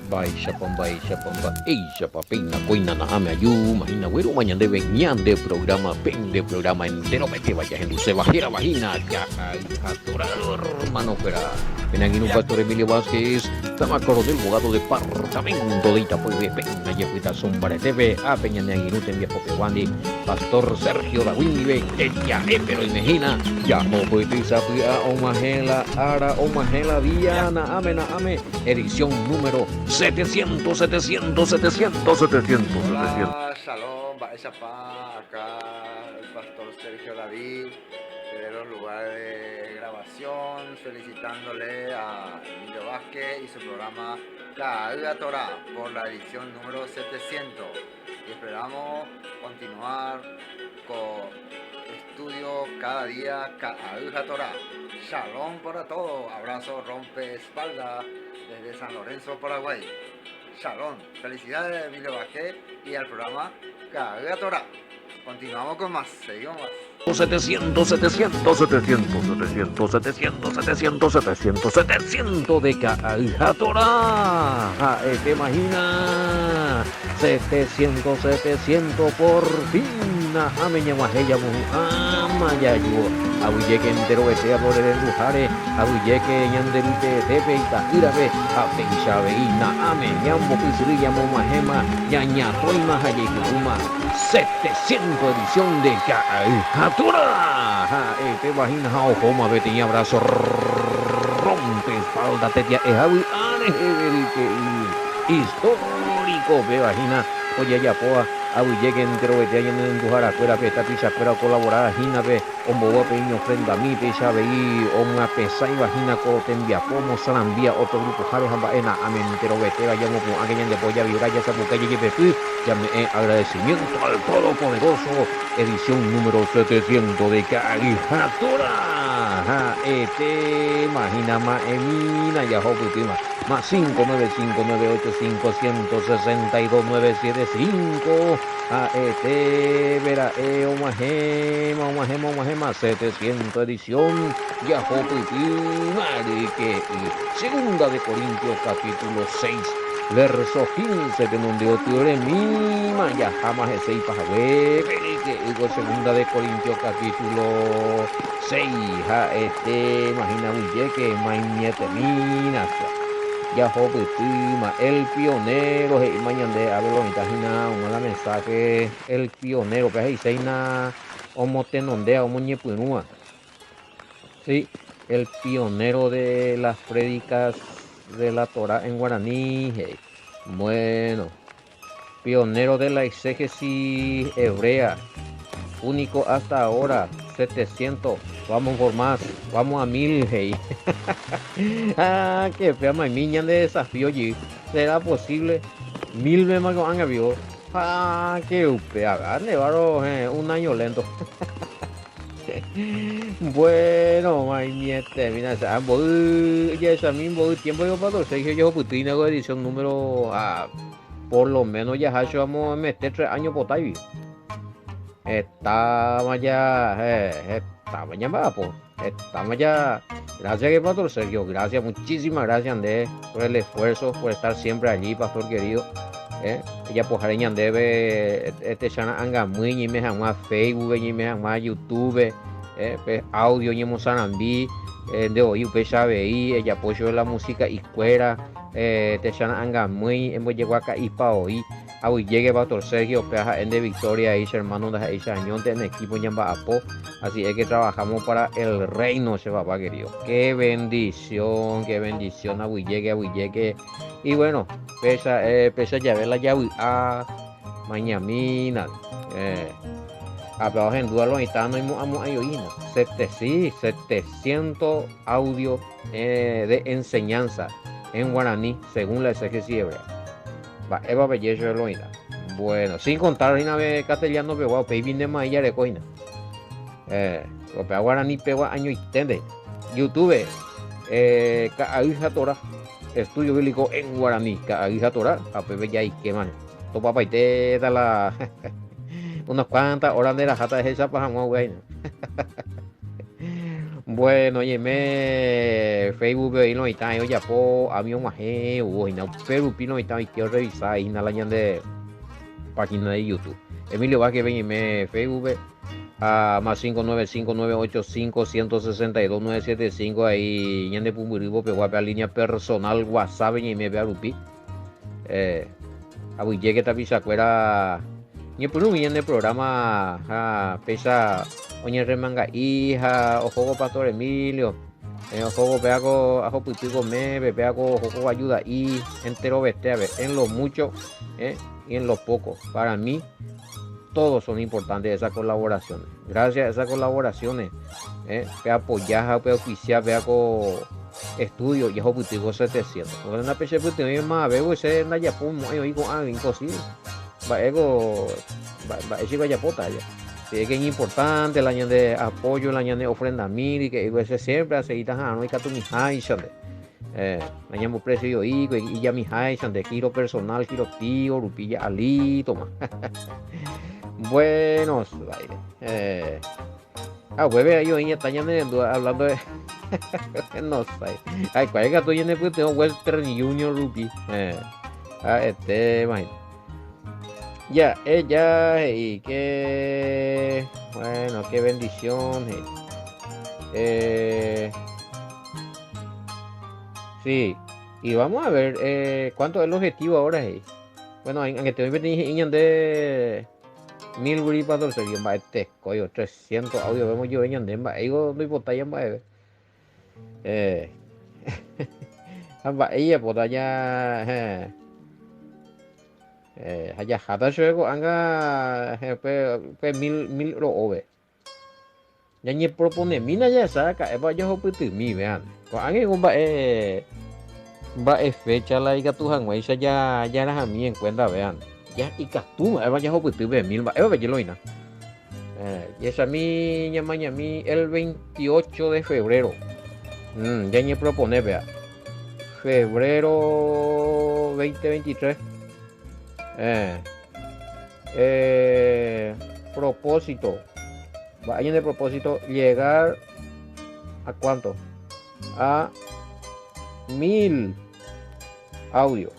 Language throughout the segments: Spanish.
Baisha pamba, Isha papina, coina na ame ayu, imagina güero, mañana de venían de programa entero, que vaya en luce bajera vagina, ya, atorador, hermano, fuera. Penanguino Pastor Emilio Vázquez, Tama Coronel, abogado de departamento de Itapuy, Peña, Yepuita, Sombra TV, a Peña Nanguino, Tembia Popewandi, Pastor Sergio Dawindive, ella, pero imagina, ya, poetisa, Omagela, Ara, Omagela, Diana, ame, edición número 700. Hola, Shalom, Baeshapa, acá el pastor Sergio David, de los lugares de grabación, felicitándole a Emilio Vázquez y su programa La Torah por la edición número 700. Y esperamos continuar con estudio cada día, Cada Torah. Shalom para todos, abrazo rompe espalda desde San Lorenzo, Paraguay. Shalom, felicidades a Emilio Vázquez y al programa Cada Torah. Continuamos con más, seguimos más. 700 de Cajatora. ¿Te imaginas? 700 por fin. Amenya Maheya Amayayo. Abuyeke entero esea por el Lujare. Abuyeke yanderite tepe itairabe. Apeishabeina ame. Yambo Pisrilla Momahema. Yaña Toima Hayekuma. 700 edición de Cajatora. ¿Te imaginas? Ojo, vete y abrazo. Rompe espalda, tetia. Ejawi histórico. Ve vagina. Oye, ya poa. Abu lleguen entero de allá en Dujara, fuera peta pisa, fuera colaborar, hina ve, ombo peño frente a mí, pisa veí, oma pesa y vagina co tembia, como salambia, otro grupo jare jamba ena, amen entero vete, vayamos con aquella de polla vibra, ya se busca y pepi, ya me agradecimiento al todopoderoso, edición número 700 de Caricatura. Imagina más emina ya hoputima más 595985162 verá omajema 700 edición ya hoputima que segunda de Corintios capítulo 6 verso 15 que donde otiore mima ya jamás ese y pajawe que segunda de Corintios capítulo 6 imagina un que mañete mina ya hoputima el pionero mañana de abelonita hina un mensaje el pionero que es seina omotenondea omoñepunua sí el pionero de las prédicas de la Torah en guaraní. Bueno, pionero de la exégesis hebrea, único hasta ahora, 700, vamos por más, vamos a 1000. Qué fea maimiña de desafío allí, ¿será posible? 1000 veces más que han habido. Qué upea, nevaro un año lento. Bueno, mañete, mira, ya esa mismo tiempo yo para Sergio yo putina con edición número por lo menos ya vamos a meter 3 años por ahí. Estamos ya gracias que Pastor Sergio, gracias, muchísimas gracias Andrés por el esfuerzo, por estar siempre allí, Pastor querido. Ella pues hareñan debe chana anga muy ni me jamás Facebook ni me jamás YouTube pues audio ni mo sanambi de hoy pues sabe ahí ella apoyo la música y cuera te chana anga muy hemos llegado acá y pa hoy hoy llegue Pastor Sergio peja en de Victoria y hermano de ese año en equipo ñamba apo así es que trabajamos para el reino se papá querido qué bendición hoy llegue y bueno pesa ya verla ya mañana pero en duda lo está no amo ayoína 700 audio de enseñanza en guaraní según la exégesis hebrea va eva bellezo lo ina bueno sin contar una vez castellano pero wow baby de mailla de coina lo pega guaraní pega año y tende YouTube Cada Torah estudio bíblico en guaraní Cada Torah a pepe ya y que man tu papá y te da la unas cuantas horas de la jata de esa paja güey Bueno, oye, me Facebook ve no está, oye, po, a mí un maje, uy, no, pero pino está, y quiero revisar y nada de página de YouTube. Emilio Vázquez, ven y me Facebook a más 595-985-162-975 ahí, ñande pumuribo, pegó a línea personal, WhatsApp, y me ve a Rupi. A Buille que tapi sacuera, ni por un bien de programa, pesa, oye, remanga hija, o juego Pastor Emilio. Ojo peaco ajo putico me peaco ojo ayuda y entero veste a ver en lo mucho y en lo poco para mí todos son importantes esas colaboraciones. Gracias a esas colaboraciones pe apoyar pe oficiar peaco estudio y ajo putico 700 porque una peche putico más veo ese na ya pum imposible va ego va ese vaya pota ya. Sí, que es importante el año de apoyo, el año de ofrenda mil, que ese siempre hace no hay que tu mi haishan el año precio y ya mi haishan de giro personal, giro tío, rupilla ali, toma. Buenos, hueve ahí hoy está hablando de no sé, ay, cuál es que estoy en el tengo Western Union Rupee, imagínate. Ya, ella, y qué, bueno, qué bendición. Sí, y vamos a ver cuánto es el objetivo ahora. Bueno, en este momento dije de 1000 gripas del serio, va este coyo 300 audio, vemos yo en de va, ego no importa ya va va ella por allá haya hata luego anga pe mil ro ove ya ni propone mina ya saca va yo putu mi vean ko ange va fecha la iga tu hangwai ya las a mí en cuenta vean ya y tú va yo putu ve mil va ve yo loina y esa mi mañana mi el 28 de febrero ya ni propone vea febrero 2023 propósito, vayan de propósito, llegar a cuánto, a 1000 audio,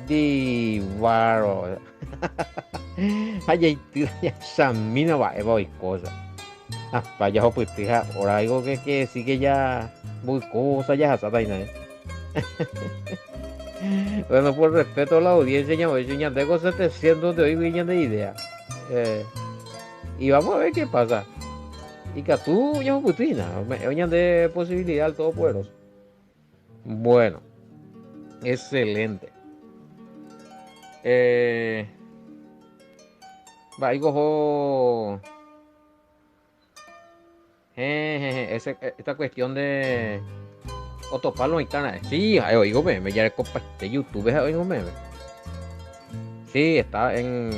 divaro, ay, esa mina va a voy cosa, vaya pues fija, ahora algo que sí que ya muy cosa ya hasta ahí, Bueno, por respeto a la audiencia, ya tengo 700 de hoy viñas de idea. Y vamos a ver qué pasa. Y que tú ya putina, de posibilidad al todopoderoso. Bueno, excelente. Va, cojo. Esta cuestión de Otopalo y Tana. Sí, oigo meme, ya de YouTube, oigo meme. Sí, está en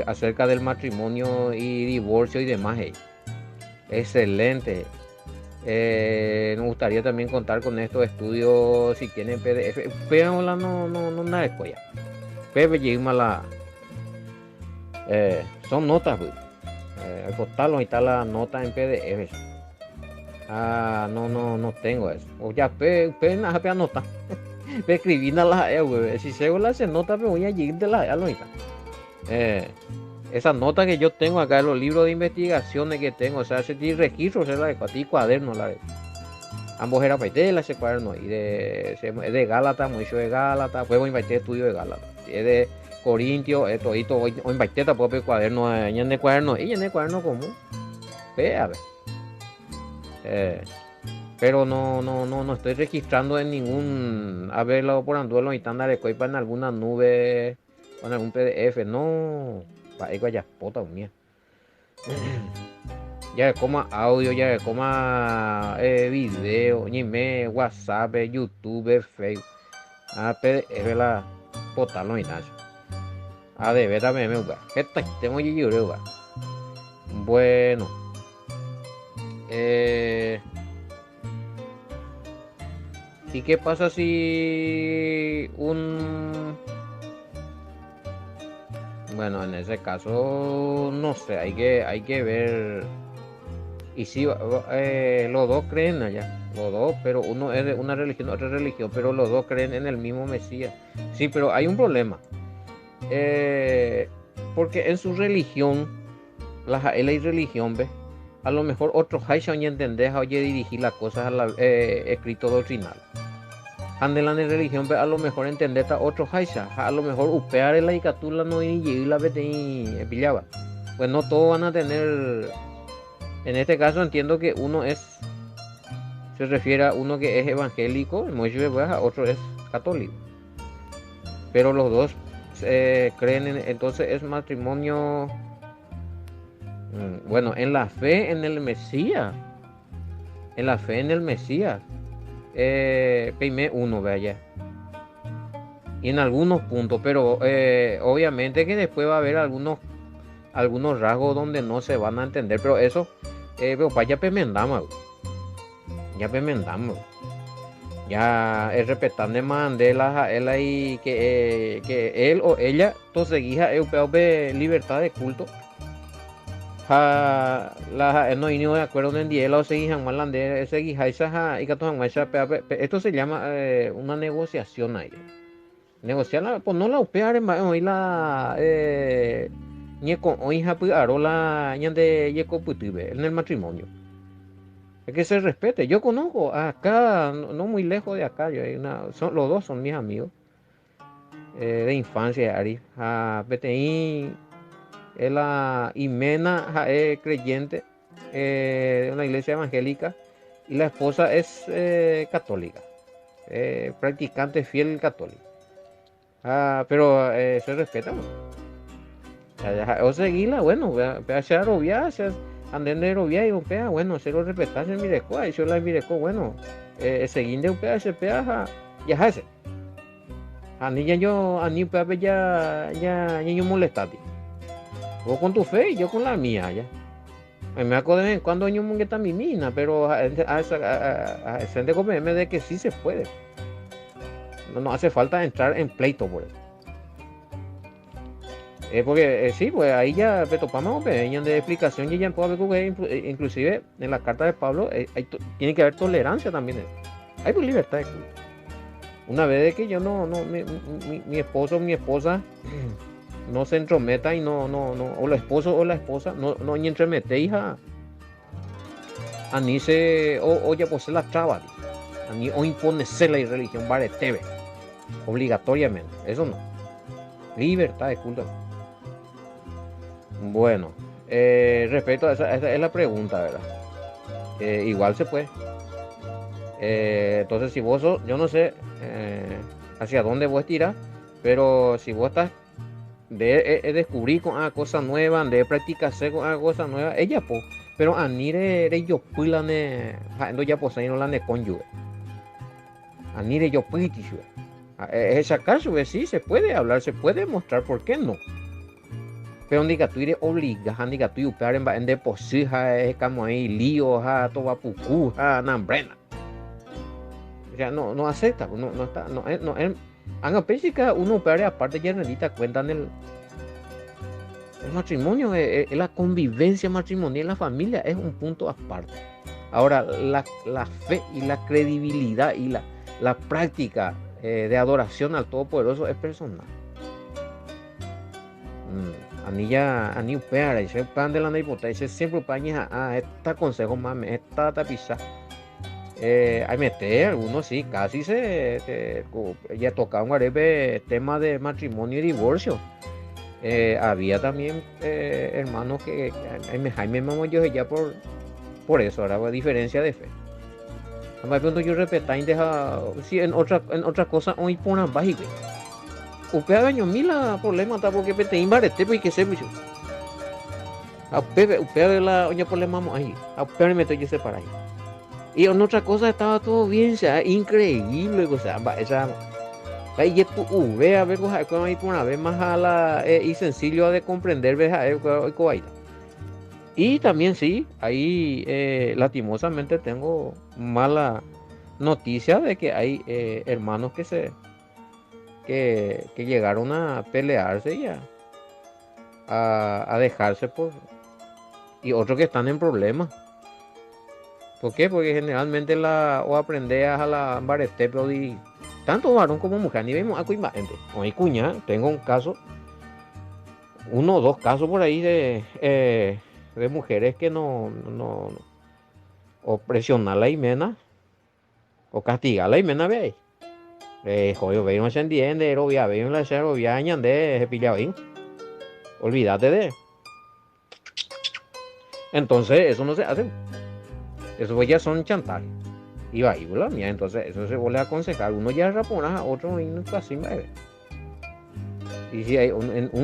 acerca del matrimonio y divorcio y demás. Excelente. Nos gustaría también contar con estos estudios si tienen PDF. Pero no nada de coya. Pepe la son notas, pues. El portal ahí está la nota en PDF. No tengo eso. O ya, nada, anota. Escribí nada, güey. Si se hace nota, me voy a llegar de la ahorita. Esa nota que yo tengo acá en los libros de investigaciones que tengo, o sea, ese registro, o sea, la de cuaderno, la de. Ambos era para ese cuaderno. Y de Gálata, mucho de Gálata. Pues voy a invitar estudio de Gálata. Si es de Corintio, esto, hoy invitar tampoco el cuaderno, en el cuaderno, y en el cuaderno común. Ve a ver. Pero no estoy registrando en ningún haberlo por anduelo y estándar de coipa en alguna nube o en algún PDF. No, para eso ya pota mía. Ya coma audio, ya coma video, ni me WhatsApp, YouTube, Facebook. PDF la potalo y nada. De verdad me uga. Esta tengo yo. Bueno. ¿Y qué pasa si bueno, en ese caso no sé, hay que ver Y sí, los dos creen allá, los dos, pero uno es de una religión, otra religión, pero los dos creen en el mismo Mesías. Sí, pero hay un problema, eh, porque en su religión, la jaela y religión, ¿ves? A lo mejor otros haisha oye entender, oye dirigir las cosas a la escrito doctrinal. Andelan en religión, ¿ves? A lo mejor entender a otros haisha, a lo mejor upear en la icatula no y la vete y pillaba. Pues no todos van a tener. En este caso entiendo que uno se refiere a uno que es evangélico, a otro es católico. Pero los dos creen entonces es matrimonio, bueno, en la fe en el Mesías, en la fe en el Mesías, peime uno, vaya. Y en algunos puntos, pero obviamente que después va a haber algunos rasgos donde no se van a entender, pero eso, pero para ya pemendamos, ya pemendamos. Ya es respetando Mandela él ahí que él o ella seguía de libertad de culto. No hay de acuerdo en día o seguían malande seguía esa y esto se llama una negociación ahí. Negociar pues no la upear hoy la ñeco hoy arola ñande yeco putube en el matrimonio. Es que se respete. Yo conozco acá, no muy lejos de acá, los dos son mis amigos de infancia, Ari. PTI, la Imena es creyente de una iglesia evangélica y la esposa es católica, practicante fiel católica. Pero se respeta. O seguirla, bueno, hacer obvias. Anden de rovia y upea, bueno, se lo respetarse en Mireco, y yo la Mireco, bueno, seguir de upea, se pea, ya hace. A ni ya yo, a ni upea, ya yo molestati. Vos con tu fe y yo con la mía, ya. Me acuerdo de vez en cuando yo mungueta mi mina, pero a gente come de que sí se puede. No hace falta entrar en pleito por eso. Porque sí, pues ahí ya topamos de explicación y ya puedo ver que inclusive en la carta de Pablo tiene que haber tolerancia también. Hay pues libertad de culto. Una vez de que yo mi esposo o mi esposa no se entrometa y no, o el esposo o la esposa no ni entremete hija a ni se o ya posee la traba a ni o imponerse la religión bareteve obligatoriamente, eso no. Libertad de culto. Bueno, respecto a esa es la pregunta, ¿verdad? Igual se puede. Entonces, si vos sos, yo no sé hacia dónde vos tirás, pero si vos estás de descubrir con cosas nuevas, de practicarse con cosas nuevas, ella pues, pero a ni de yo puilane, ya pues ahí no la ne cónyuge. A ni de yo puitishu. Es acaso, sí, se puede hablar, se puede mostrar, ¿por qué no? Pero ni que tú eres obligado, ni que tú upar en deposija, es como ahí lío, toda pucú, nambrena. O sea, no acepta, no está, no es, haga pésica uno upar aparte ya necesita cuenta en el matrimonio, la convivencia matrimonial en la familia es un punto aparte. Ahora, la fe y la credibilidad y la práctica de adoración al Todopoderoso es personal. Ani upea, ese pan de la hipótesis siempre paña esta consejo más esta tapiza. Hay meter algunos sí, casi ya tocaba un arebe tema de matrimonio y divorcio. Había también hermanos que Jaime Mamo yo ya por eso, ahora a diferencia de fe. Además pronto yo repetáis si en otra cosa hoy por una básica. Upea gaño mila problema ta porque te imbarete pues que se bicho. Upea la oña problema ahí. Upea me meto yo separar. Y en otra cosa estaba todo bien, o sea, increíble, o sea, esa ahí tu ve a ver cómo hay por una vez más a la y sencillo de comprender, ve y también sí, ahí lastimosamente tengo mala noticia de que hay hermanos que llegaron a pelearse y a dejarse y otros que están en problemas. ¿Por qué? Porque generalmente o aprendes a la barestepe y tanto varón como mujer, ni vemos a gente. O hay cuña, tengo un caso, uno o dos casos por ahí de mujeres que o presionar la himena, o castigar la himena, ve ahí. Joder, ve, no se entiende, robia, ve, la se robia, añande, pillado ahí. Olvídate de. Entonces, eso no se hace. Eso pues ya son chantajes. Y va, y la mía, entonces eso se vuelve a aconsejar. Uno ya rapona a otro y no así, va. Y si hay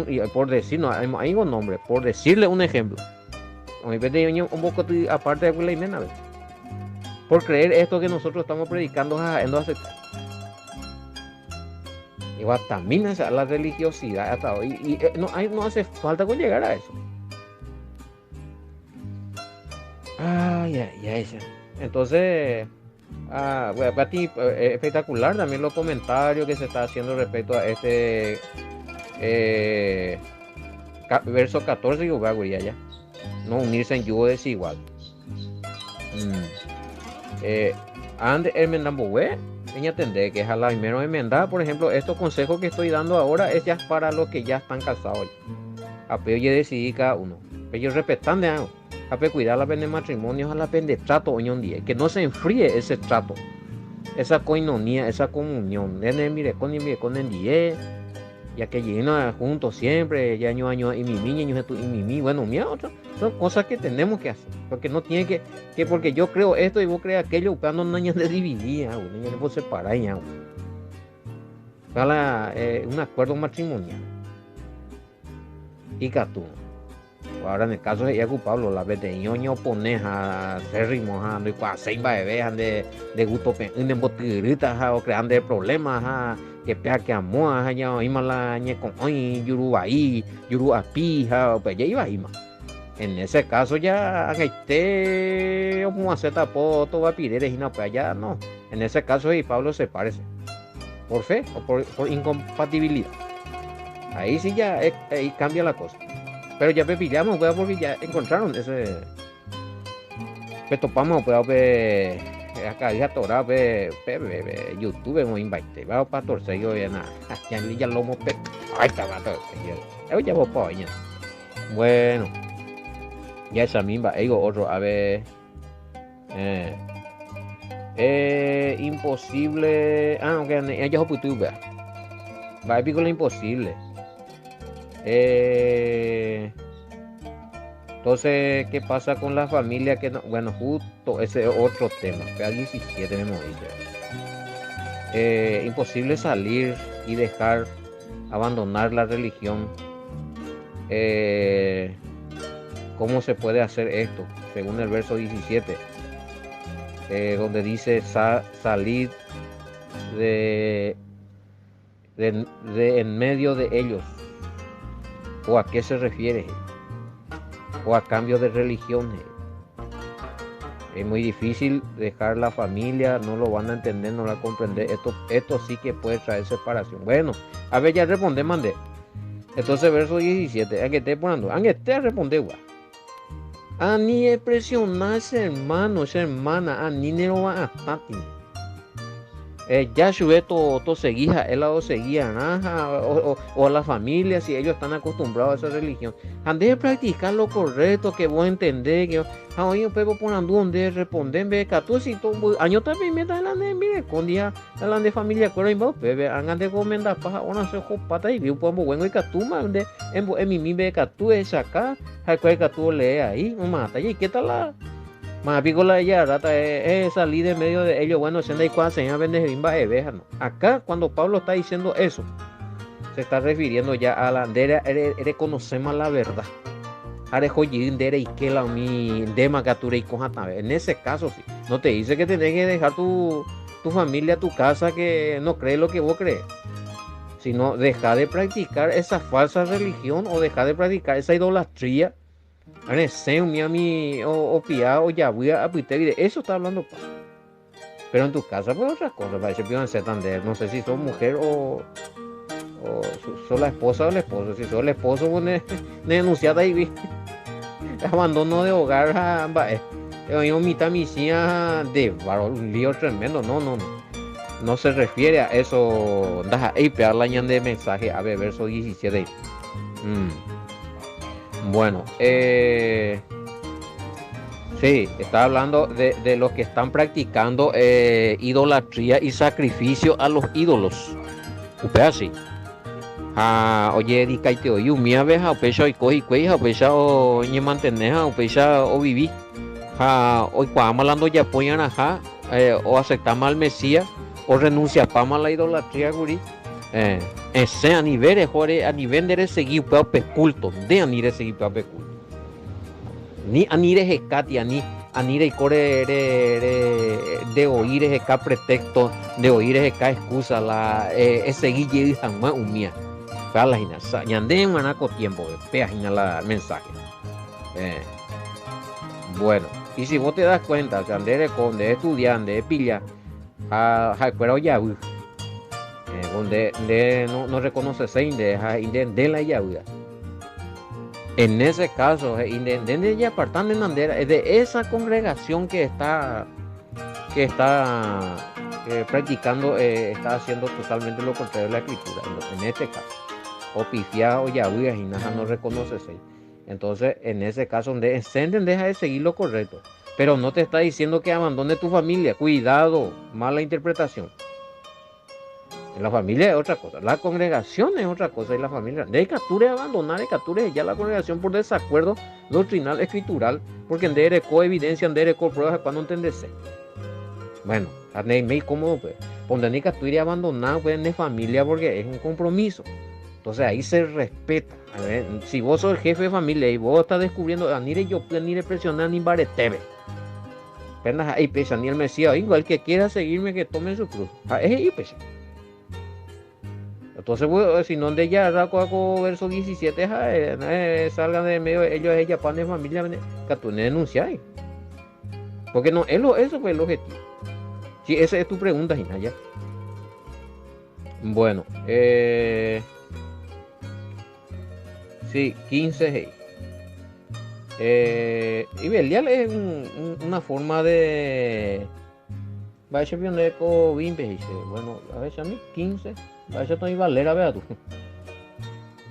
y por decir, no hay un nombre, por decirle un ejemplo. Un poco aparte de la himena, ¿ves? Por creer esto que nosotros estamos predicando, en no aceptar. Igual también la religiosidad hasta hoy. Y no hace falta con llegar a eso. Ay. Entonces, para ti, espectacular también los comentarios que se está haciendo respecto a este verso 14 y ya. No unirse en yugo desigual. Ande enmendambowe, ella tendré que es a la primera enmendada. Por ejemplo, estos consejos que estoy dando ahora es ya para los que ya están casados. A peor ya decidí cada uno. Ellos respetan de algo. A cuidar la pena de matrimonio, a la pena de trato hoy en día. Que no se enfríe ese trato. Esa coinonía, esa comunión. Mire con el día. Ya que llegan juntos siempre. Ya año y mi. Bueno, mira, son cosas que tenemos que hacer. Porque no tiene que porque yo creo esto y vos crees aquello. Buscando niñas de dividir. Niñas de separar. Un acuerdo matrimonial. Y catú. Ahora en el caso de Iago Pablo, la vez de ñoño poneja, cerrimo, y cuasei baebejan de gusto en embotiritas, o crean de problemas, que pea que amoa, ya imala ñe con hoy, yurubaí, yuruapi, pues ya iba ima. En ese caso ya este como hacer tapoto va a pedir y no, pues ya no. En ese caso y Pablo se parece. Por fe o por incompatibilidad. Ahí sí ya ahí cambia la cosa. Pero ya pillamos, porque ya encontraron ese. Topamos, acá ya torá, YouTube, me invité, vamos para torcer yo ya nada. Ya lo hemos ay, estaba todo. Ya vos para allá. Bueno, ya esa misma, digo otro, a ver. Imposible. Aunque ya puedo ver. Va a pico lo imposible. Entonces, ¿qué pasa con la familia que no? Bueno, justo ese es otro tema. Pea 17 me dice. Imposible salir y dejar abandonar la religión. ¿Cómo se puede hacer esto? Según el verso 17, donde dice salir de en medio de ellos. ¿O a qué se refiere? ¿O a cambio de religión? Es muy difícil dejar la familia, no lo van a entender, no lo van a comprender. Esto sí que puede traer separación. Bueno, a ver, ya responde, mandé. Entonces, verso 17. ¿A qué te poniendo? ¿A qué te responde, güey? A ni presionar ese hermano, esa hermana, a ni no va a estar. Ya sube todo seguía, él lo seguía, o la familia, si ellos están acostumbrados a esa religión. Han de practicar lo correcto, que vos entendés, que hoy un pego ponen donde responden, ve, catúcito, año también me da la de, mire, con día, la de familia, cuero, y vos, bebé, hagan de comendar, paja, una se jopata, y vi un poco bueno, y catuma, en mi ve, catú, es acá, hay que catú lee ahí, no mata, y qué tal la. Más pícola ya rata es salir de medio de ellos. Bueno, senda y cuando señor vende bimba de no. Acá cuando Pablo está diciendo eso, se está refiriendo ya a la reconocemos la verdad. Y que la mi y en ese caso sí. No te dice que tenés que dejar tu familia, tu casa, que no cree lo que vos crees, sino deja de practicar esa falsa religión o deja de practicar esa idolatría. Eso está hablando. Pero en tu casa pues otras cosas, parece que no sé si sos mujer o sos la esposa o el esposo. Si sos el esposo, pues denunciada y abandono de hogar, Yo mitad misia de varón, un lío tremendo. No se refiere a eso. Deja ahí pegar la ñan de mensaje. A ver, verso 17. Bueno, sí, está hablando de los que están practicando idolatría y sacrificio a los ídolos. Usted así. Oye, di kaite oyu mia veja opecha y coji cueja opecha o ñe manteneja opecha o viví. Hoy cuando hablando ya apoyan ajá o aceptamos al Mesías o renuncia a la idolatría guri. Ese a nivel de seguir para culto, de anire seguir para culto. Ni anire hecati ani anire core de oír heca pretexto, de oír heca excusa la seguir y jamás umía. Para la ñande manaco tiempo, peajina la mensaje. Bueno, y si vos te das cuenta, que andere con de estudiar, de pilla, pero ya donde no reconoce sein de la yahuda. En ese caso, de ya apartando en Andera, es de esa congregación que está practicando, está haciendo totalmente lo contrario de la escritura. En este caso, o pifiado o yahuda y nada no reconoce sein. Entonces, en ese caso, donde Senden deja de seguir lo correcto, pero no te está diciendo que abandone tu familia. Cuidado, mala interpretación. La familia es otra cosa, la congregación es otra cosa y la familia. De capture abandonar, de capture ya la congregación por desacuerdo doctrinal escritural, porque en dere coevidencia, en dere pruebas cuando entendese. Bueno, me cómodo pues. Donde ni capture abandonar pues en familia porque es un compromiso. Entonces ahí se respeta. A ver, si vos sos el jefe de familia y vos estás descubriendo, ni de presionar ni baretebe. Apenas ahí pesa, ni el Mesías, igual que quiera seguirme que tome su cruz. Es ahí pesa. Entonces, bueno, si no de ya raco verso 17, salgan de medio ellos, ella, pan de familia, que tú no denuncias. Porque no, eso fue el objetivo. Si sí, esa es tu pregunta, Ginaya. Bueno, sí, 15. Y Belial es una forma de. Va a ser pionero Bimbe, dice. Bueno, a veces a mí 15. A veces estoy Valera, vea tú.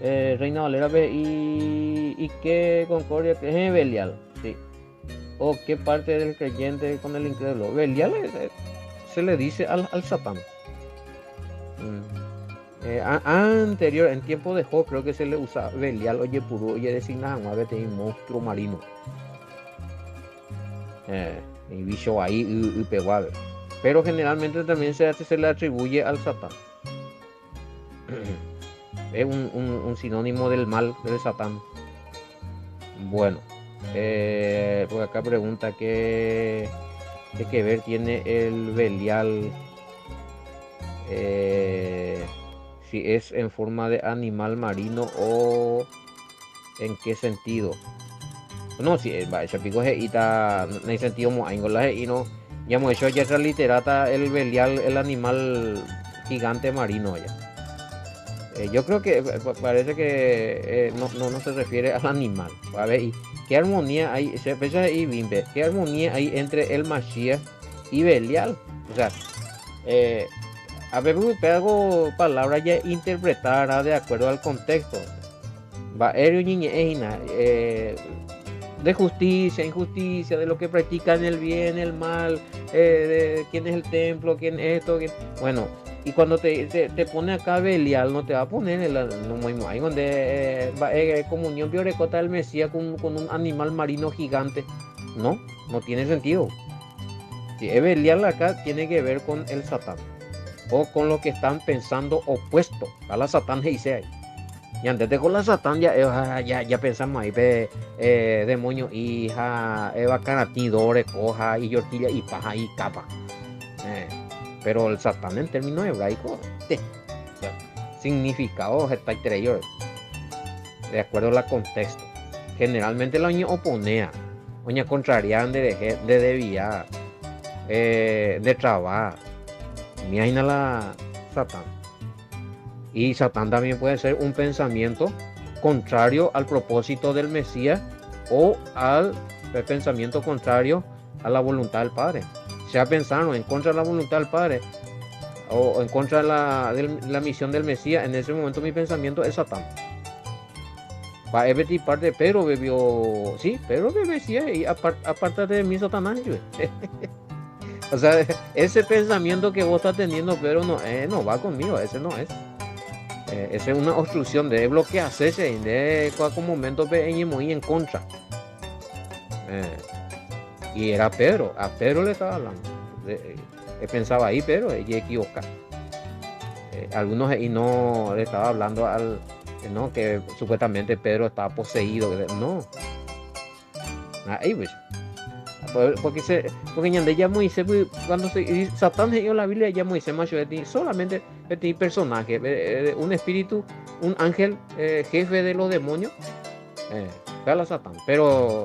Reina Valera, ve. ¿Y qué concordia que es Belial? Sí. O qué parte del creyente con el incrédulo. Belial se le dice al Satán. Anterior, en tiempo de Job, creo que se le usa Belial, oye puro, oye designa a un monstruo marino. Y bicho ahí y peguado. Pero generalmente también se le atribuye al Satán. Es un sinónimo del mal del Satán. Bueno, por acá pregunta qué ver tiene el Belial, si es en forma de animal marino o en qué sentido. No, si ese pico es en el sentido moaingola y no ya hemos hecho ya esa literata el Belial, el animal gigante marino ya. Yo creo que parece que no se refiere al animal. A ver, ¿qué armonía hay? Se piensa ahí, Bimbe, ¿qué armonía hay entre el Mashiach y Belial? O sea, a ver, hago palabras ya interpretadas de acuerdo al contexto. Va, de justicia, injusticia, de lo que practican el bien, el mal, de quién es el templo, quién es esto, bueno. Y cuando te pone acá Belial, no te va a poner ahí donde comunión biorecota del Mesías con un animal marino gigante. No tiene sentido. Si es Belial acá, tiene que ver con el Satán. O con lo que están pensando opuesto a la Satán dice ahí. Y antes de con la Satán ya pensamos ahí, demonio, hija, bacanatidores, coja y yortilla y paja y capa. Pero el Satán en términos hebraicos, significado está exterior, de acuerdo al contexto. Generalmente la oña oponea, oña contrarian de desviar, de trabar. Mira la Satán. Y Satán también puede ser un pensamiento contrario al propósito del Mesías o al pensamiento contrario a la voluntad del Padre. Ya pensaron en contra de la voluntad del Padre o en contra de la misión del Mesías, en ese momento mi pensamiento es Satán. Va a parte, Pedro bebió, sí, Pedro bebía y aparte de mí Satanás. O sea, ese pensamiento que vos estás teniendo, Pedro, no va conmigo, ese no es. Esa es una obstrucción de lo que haces de cualquier momento muy en contra. Y era Pedro, a Pedro le estaba hablando. Pensaba ahí, pero ella equivoca. Algunos y no le estaba hablando al, no, que supuestamente Pedro estaba poseído. No. Ahí pues. Porque ya Moisés, cuando Satán se dio la Biblia, ya Moisés macho solamente este personaje, un espíritu, un ángel, jefe de los demonios, la Satán. Pero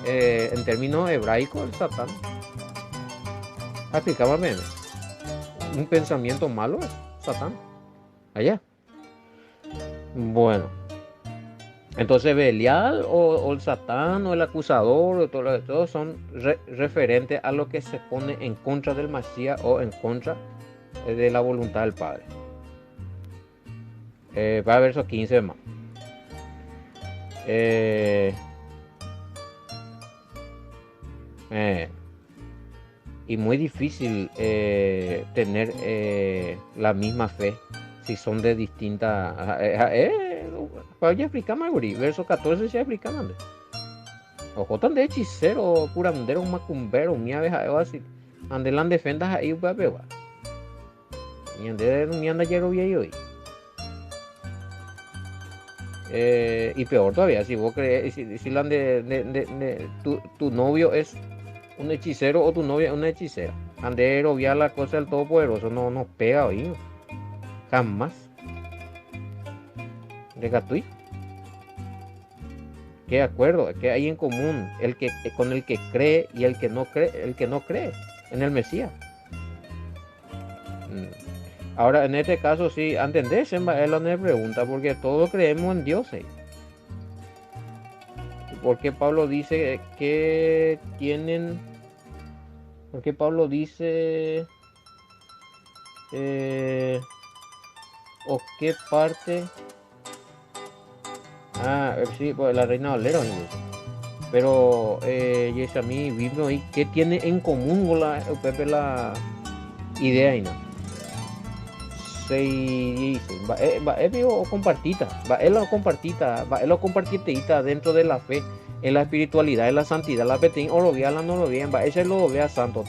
en términos hebraicos, el Satán aplicaba menos. Un pensamiento malo es Satán. Allá. Bueno. Entonces Belial o el Satán o el acusador o todos son referentes a lo que se pone en contra del Mashiach o en contra de la voluntad del Padre. Va a verso 15 más. Y muy difícil tener la misma fe si son de distintas. Ya explicamos, verso 14 ya explicamos. Ojo, tan de hechicero, curandero, macumbero, mía veja, así. Andelan defendas ahí, papá. Y anda lleno bien hoy. Y peor todavía, si vos crees, si tu novio es un hechicero o tu novia es una hechicera. Ande obviar la cosa del Todopoderoso, no nos pega hoy. Jamás. De Gatuí. ¿Qué acuerdo? ¿Qué hay en común? Con el que cree y el que no cree en el Mesías. Ahora, en este caso, sí, ¿entendés? Él me pregunta, porque todos creemos en Dios. Porque Pablo dice que tienen. Porque Pablo dice. ¿O qué parte? Sí, pues la Reina Valera. Pero, y a mí vimos ahí, ¿qué tiene en común con la idea ahí, no? Se dice, o compartita, él lo compartita dentro de la fe, en la espiritualidad, en la santidad, la petín, o lo vea, la no lo vea, ese lo vea santo,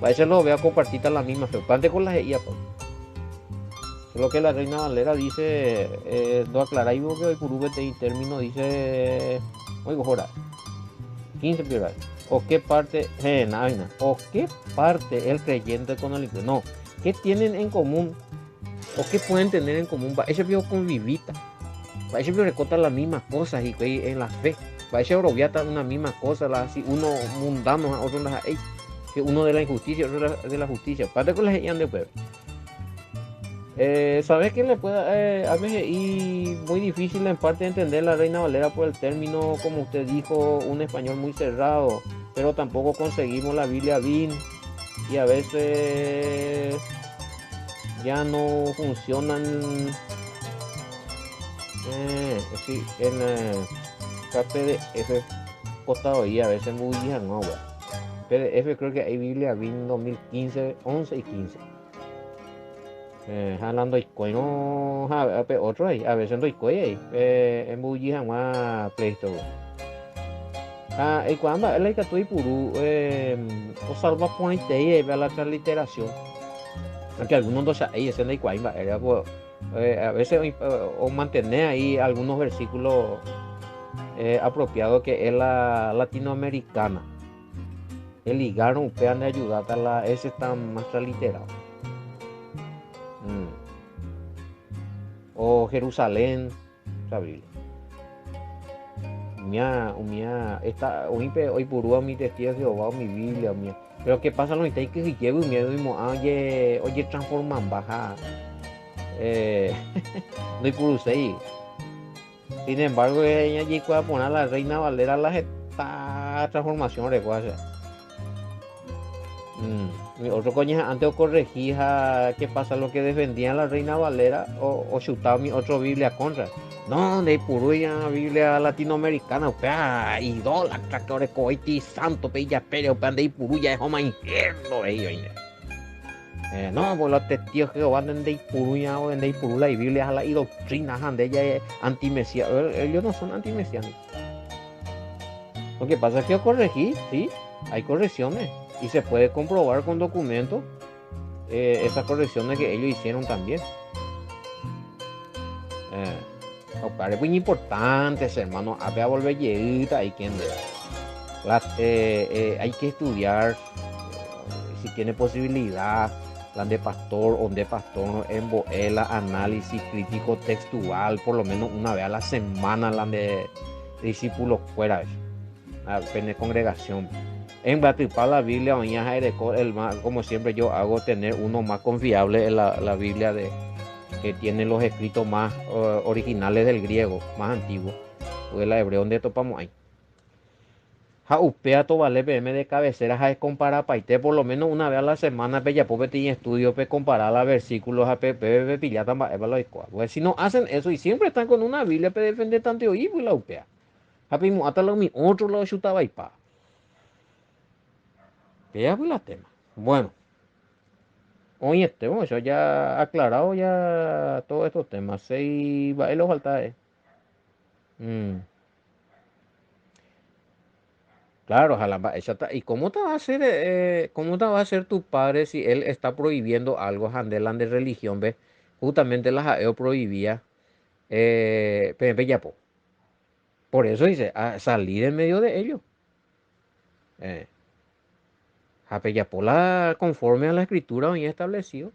ese lo vea compartita la misma fe, pante con la ella, pues. Lo que la Reina Valera dice, no aclara, y que hoy por término dice, oigo, jora, 15 piedras, o qué parte, o qué parte el creyente con el no, ¿qué tienen en común? ¿O qué pueden tener en común? Ese vio convivita. Ese vio recota las mismas cosas y en la fe. Ese robiata una misma cosa, así uno mundano, otro que uno de la injusticia, otro de la justicia. Parte con las de pueblo. ¿Sabes qué le puede? A veces y muy difícil en parte entender la Reina Valera por el término, como usted dijo, un español muy cerrado, pero tampoco conseguimos la Biblia BIN y a veces ya no funcionan sí, en PDF costado y a veces muy bien, no, PDF creo que hay Biblia BIN 2015, 11 y 15. Hablando de no, otro ahí, a veces no hay en muy bien más Play Store. Y cuando el que estoy puro, o salva ponete ahí la transliteración. Aunque algunos dos ahí se de cuaima, a veces o mantener ahí algunos versículos apropiados que es la latinoamericana. El ligaron pean de ayudar a la ese está más transliterado. O Jerusalén, ¿sabes? Hoy purúa mi testigo de Jehová, mi Biblia, mía. Pero qué pasa lo que si llevo y miedo y oye transforman baja no hay purusei. Sin embargo ella llegó a poner a la Reina Valera la esta transformación recuerda. Mi otro coño, antes o corregí qué pasa lo que defendía la Reina Valera o chutaba mi otro Biblia contra. No, de puruya Biblia latinoamericana, pea, idólatra, que ore coiti santo, peya pereo, pean de puruya es homa infierno, ellos. No, pues los testigos que van de puruya o de purula y Biblia y doctrinas de ella es antimesía. Ellos no son antimesiánicos. Lo que pasa es que yo corregí, sí, hay correcciones y se puede comprobar con documentos esas correcciones que ellos hicieron también. Parece muy importante, hermano, a volver lleguita, hay que hay que estudiar si tiene posibilidad, la de pastor o de pastor en boela, análisis crítico textual, por lo menos una vez a la semana, la de discípulos fuera, de congregación. En Batripar la Biblia, como siempre yo hago, tener uno más confiable en la Biblia que tiene los escritos más originales del griego, más antiguos, pues la hebreo donde topamos ahí. Upea to vale PM de cabecera, es comparar paite por lo menos una vez a la semana, ya pues en estudio, comparar los versículos a PP, pillata, pues si no hacen eso y siempre están con una Biblia para defender tanto y pues la upea. Hasta mi otro lado chutaba y pa. Ya pues la tema. Bueno. Oye, bueno, yo ya aclarado ya todos estos temas. Se va a lo falta Claro, ojalá. ¿Y cómo te va a hacer, tu padre si él está prohibiendo algo, Handelan de religión, ve? Justamente la Jaeo prohibía, por eso dice, salir en medio de ellos. Japeyapola conforme a la escritura hoy establecido.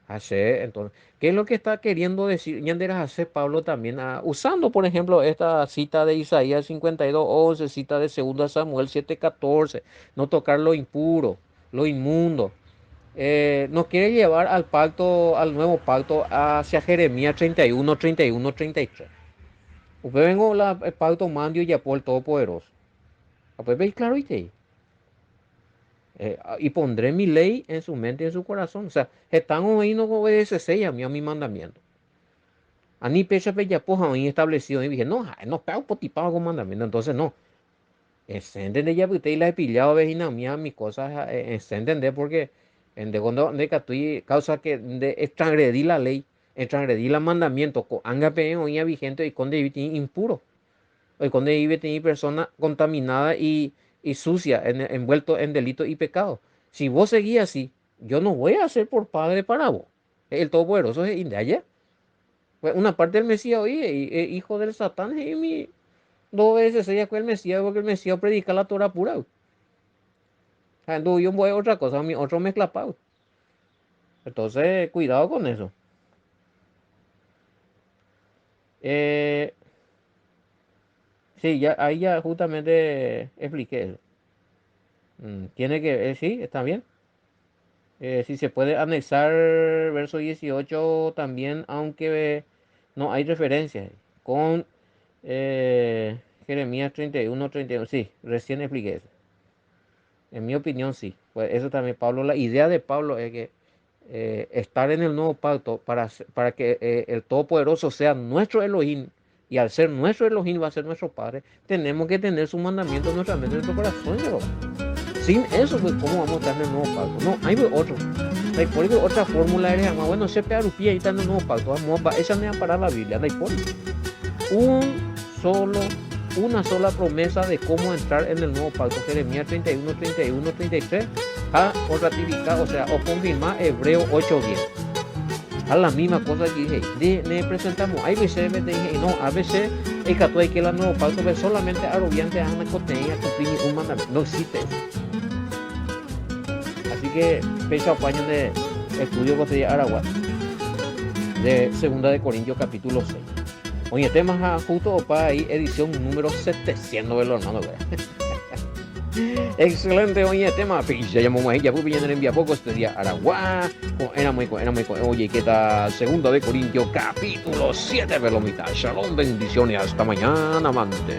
Entonces, ¿qué es lo que está queriendo decir hacer Pablo también? Usando, por ejemplo, esta cita de Isaías 52:11, cita de 2 Samuel 7:14, no tocar lo impuro, lo inmundo. Nos quiere llevar al nuevo pacto hacia Jeremías 31:33. Usted vengo el pacto mandio y por el Todopoderoso. Pues veis claro y y pondré mi ley en su mente y en su corazón. O sea, están oyendo obedecerse a mi mandamiento. A ni pecha ya poja hoy establecido. Y dije, no pego potipado con mandamiento. Entonces, no. Se entiende ya, porque usted la he pillado, vecina mía, mis cosas, se entiende porque en de que estoy causa que de transgredí la ley, transgredí los mandamientos, anga pe hoy vigente y con de impuro. Hoy con de persona contaminada y sucia, envuelto en delito y pecado. Si vos seguís así, yo no voy a ser por padre para vos. El Todopoderoso es de allá. Pues una parte del Mesías, oye, hijo del Satán, y mi 2 veces ella fue el Mesías, porque el Mesías predica la Torah pura. Yo voy a otra cosa, mi otro mezcla pau. Entonces, cuidado con eso. Sí, ahí ya justamente expliqué eso. Tiene que, sí, está bien. Si se puede anexar verso 18 también, aunque no hay referencias. Con Jeremías 31:31. Sí, recién expliqué eso. En mi opinión, sí. Pues eso también, Pablo, la idea de Pablo es que estar en el nuevo pacto para que el Todopoderoso sea nuestro Elohim, y al ser nuestro Elohim va a ser nuestro Padre, tenemos que tener su mandamiento en nuestra mente, en nuestro corazón. Sin eso, pues, ¿cómo vamos a estar en el nuevo pacto? No, hay otro. Hay por otra fórmula, bueno, se pega y está en el nuevo pacto. Esa no es para la Biblia, no hay por una sola promesa de cómo entrar en el nuevo pacto. Jeremías 31:33, o ratificar, o sea, o confirmar Hebreo 8:10. A la misma cosa que dije, le presentamos, hay veces te dije, no, a veces el cato hay que el nuevo pacto, pero solamente arrobiante a una coteña cumplir un mandamiento, no existe eso. Así que, fecha o años de estudio Botella Araguat, de 2 Corintios capítulo 6. Oye, temas justo para ahí, edición número 700 de los hermanos. Excelente, oye, tema. Ya llamamos ahí, ya fui en envía poco este día Araguá. Era muy. Oye, ¿qué tal? 2 Corintios capítulo 7, velomita. Shalom, bendiciones, hasta mañana, amante.